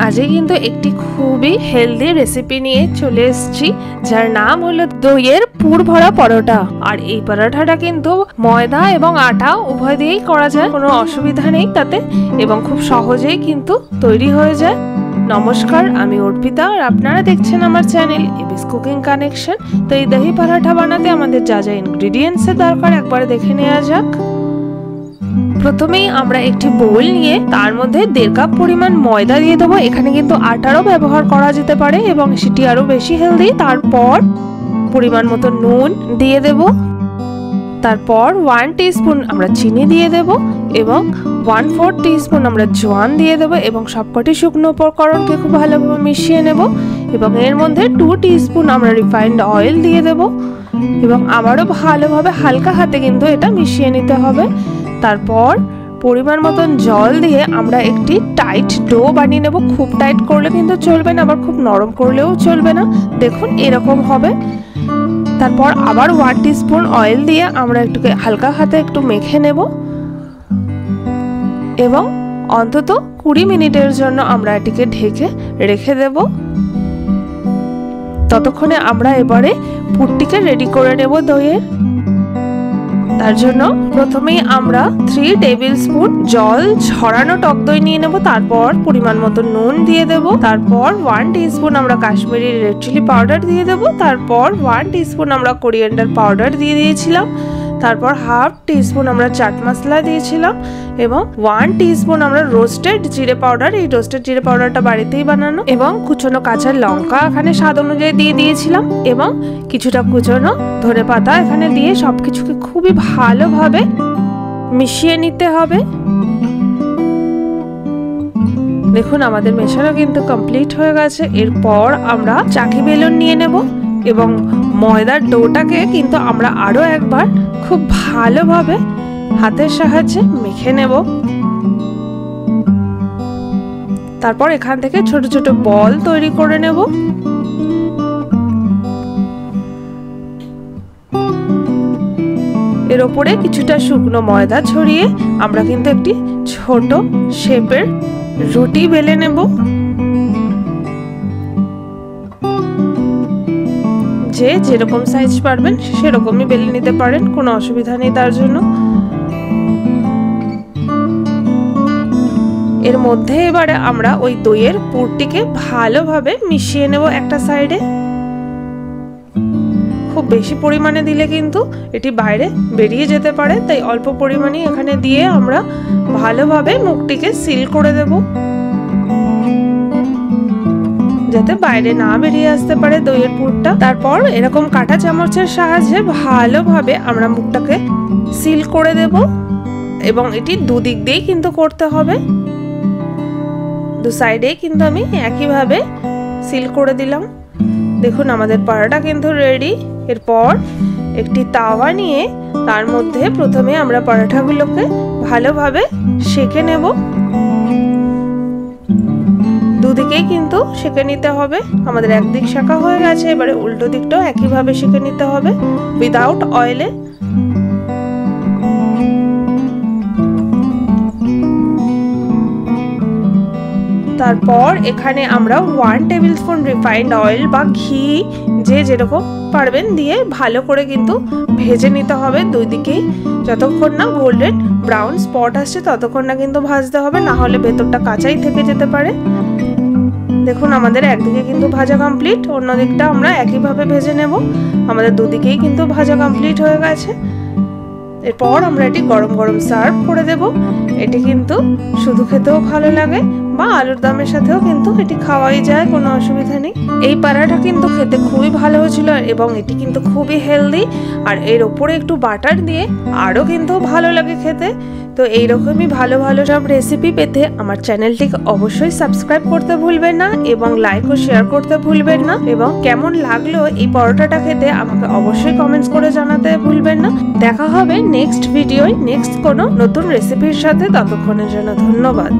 আজকে কিন্তু একটি খুবই হেলদি রেসিপি নিয়ে চলে এসেছি, যার নাম হলো দইয়ের পুর ভরা পরোটা। আর এই পরোটাটা কিন্তু ময়দা এবং আটা উভয় দিয়েই করা যায়, কোনো অসুবিধা নেই তাতে, এবং খুব সহজেই কিন্তু তৈরি হয়ে যায়। নমস্কার, আমি অর্পিতা আর আপনারা দেখছেন আমার চ্যানেল এবিস কুকিং কানেকশন। তো এই দহি পরোটা বানাতে আমাদের যা যা ইনগ্রেডিয়েন্টস এর দরকার একবার দেখে নেওয়া যাক। প্রথমেই আমরা একটি বোল নিয়ে তার মধ্যে 1.5 কাপ পরিমাণ ময়দা দিয়ে দেবো। এখানে কিন্তু আটারও ব্যবহার করা যেতে পারে এবং সেটি আরো বেশি হেলদি। তারপর পরিমাণ মতো নুন দিয়ে দেব, তারপর 1 টিস্পুন আমরা চিনি দিয়ে দেব এবং 1/4 টিস্পুন আমরা জোয়ান দিয়ে দেব এবং সবকটি শুকনো উপকরণকে খুব ভালোভাবে মিশিয়ে নেব এবং এর মধ্যে 2 টিস্পুন আমরা রিফাইন্ড অয়েল দিয়ে দেব এবং আবারও ভালোভাবে হালকা হাতে কিন্তু এটা মিশিয়ে নিতে হবে। তারপর পরিমাণ মতন জল দিয়ে আমরা একটি টাইট ডো বানিয়ে নেব। খুব টাইট করলে কিন্তু চলবে না, আবার খুব নরম করলেও চলবে না, দেখুন এরকম হবে। তারপর আবার 1 টিস্পুন অয়েল দিয়ে আমরা একটু হালকা হাতে একটু মেখে নেব এবং অন্তত 20 মিনিটের জন্য আমরা এটিকে ঢেকে রেখে দেব। ততক্ষণে আমরা এবারে পুরটিকে রেডি করে নেব দইয়ের। তার জন্য প্রথমেই আমরা 3 টেবিল স্পুন জল ঝরানো টক দই নিয়ে নেব। তারপর পরিমাণ মতো নুন দিয়ে দেব, তারপর 1 টিস্পুন আমরা কাশ্মীরি রেড চিলি পাউডার দিয়ে দেব, তারপর 1 টিস্পুন আমরা কোরিয়ান্ডার পাউডার দিয়ে দিয়েছিলাম, তারপর 1/2 টিস্পুন আমরা চাট মশলা দিয়েছিলাম এবং 1 টিস্পুন আমরা রোস্টেড জিরে পাউডার, এই রোস্টেড জিরে পাউডারটা বাড়িতেই বানানো, এবং কুচনো কাঁচা লঙ্কা এখানে স্বাদ অনুযায়ী দিয়ে দিয়েছিলাম এবং কিছুটা কুচনো ধনেপাতা এখানে দিয়ে সবকিছুকে খুবই ভালোভাবে মিশিয়ে নিতে হবে। দেখুন আমাদের মেশানো কিন্তু কমপ্লিট হয়ে গেছে। এরপর আমরা চাকি বেলুন নিয়ে নেব এবং ময়দার ডোটাকে কিন্তু আমরা আরো একবার খুব ভালোভাবে হাতের সাহায্যে মেখে নেব। তারপর এখান থেকে ছোট ছোট বল তৈরি করে নেব। এর উপরে কিছুটা শুকনো ময়দা ছড়িয়ে আমরা কিন্তু একটি ছোট শেপের রুটি বেলে নেব। যে যেরকম সাইজ পারবেন সেরকমই বেলে নিতে পারেন, কোনো অসুবিধা নেই তার জন্য। এর মধ্যে এবারে আমরা ওই দইয়ের পুরটিকে ভালোভাবে মিশিয়ে নেব একটা সাইডে। খুব বেশি পরিমাণে দিলে কিন্তু এটি বাইরে বেরিয়ে যেতে পারে, তাই অল্প পরিমাণে এখানে দিয়ে আমরা ভালোভাবে মুখটিকে সিল করে দেব যাতে বাইরে না বেরিয়ে আসতে পারে দইয়ের পুরটা। তারপর এরকম কাঁটা চামচের সাহায্যে ভালোভাবে আমরা মুখটাকে সিল করে দেব এবং এটি দুদিক দিয়েই কিন্তু করতে হবে, দু সাইডেই কিন্তু আমি একইভাবে সিল করে দিলাম। দেখুন আমাদের পরোটা কিন্তু রেডি। এরপর একটি তাওয়া নিয়ে তার মধ্যে প্রথমে আমরা পরোটাগুলোকে ভালোভাবে সেঁকে নেব। দুদিকেই কিন্তু সেঁকে নিতে হবে। আমাদের একদিক সেঁকা হয়ে গেছে, এবারে উল্টো দিকটাও একইভাবে সেঁকে নিতে হবে উইদাউট অয়েলে। তারপর এখানে আমরা 1 টেবিল স্পুন রিফাইন্ড অয়েল বা ঘি যে যেরকম পারবেন দিয়ে ভালো করে কিন্তু ভেজে নিতে হবে দুই দিকেই। যতক্ষণ না গোল্ডেন ব্রাউন স্পট আসছে ততক্ষণ না কিন্তু ভাজতে হবে, না হলে ভেতরটা কাঁচাই থেকে যেতে পারে। দেখুন আমাদের একদিকে কিন্তু ভাজা কমপ্লিট, অন্য দিকটা আমরা একইভাবে ভেজে নেব। আমাদের দুদিকেই কিন্তু ভাজা কমপ্লিট হয়ে গেছে। এরপর আমরা এটি গরম গরম সার্ভ করে দেব। এটি কিন্তু শুধু খেতেও ভালো লাগে বা আলুর দমের সাথেও কিন্তু এটি খাওয়াই যায়, কোনো অসুবিধা নেই। এই পরোটা কিন্তু খেতে খুবই ভালো হয়েছিল এবং এটি কিন্তু খুবই হেলদি, আর এর উপরে একটু বাটার দিয়ে আরও কিন্তু ভালো লাগে খেতে। তো এইরকমই ভালো ভালো সব রেসিপি পেতে আমার চ্যানেলটিকে অবশ্যই সাবস্ক্রাইব করতে ভুলবেন না এবং লাইক ও শেয়ার করতে ভুলবেন না, এবং কেমন লাগলো এই পরোটাটা খেতে আমাকে অবশ্যই কমেন্টস করে জানাতে ভুলবেন না। দেখা হবে নেক্সট ভিডিওয় নেক্সট কোনো নতুন রেসিপির সাথে। ততক্ষণের জন্য ধন্যবাদ।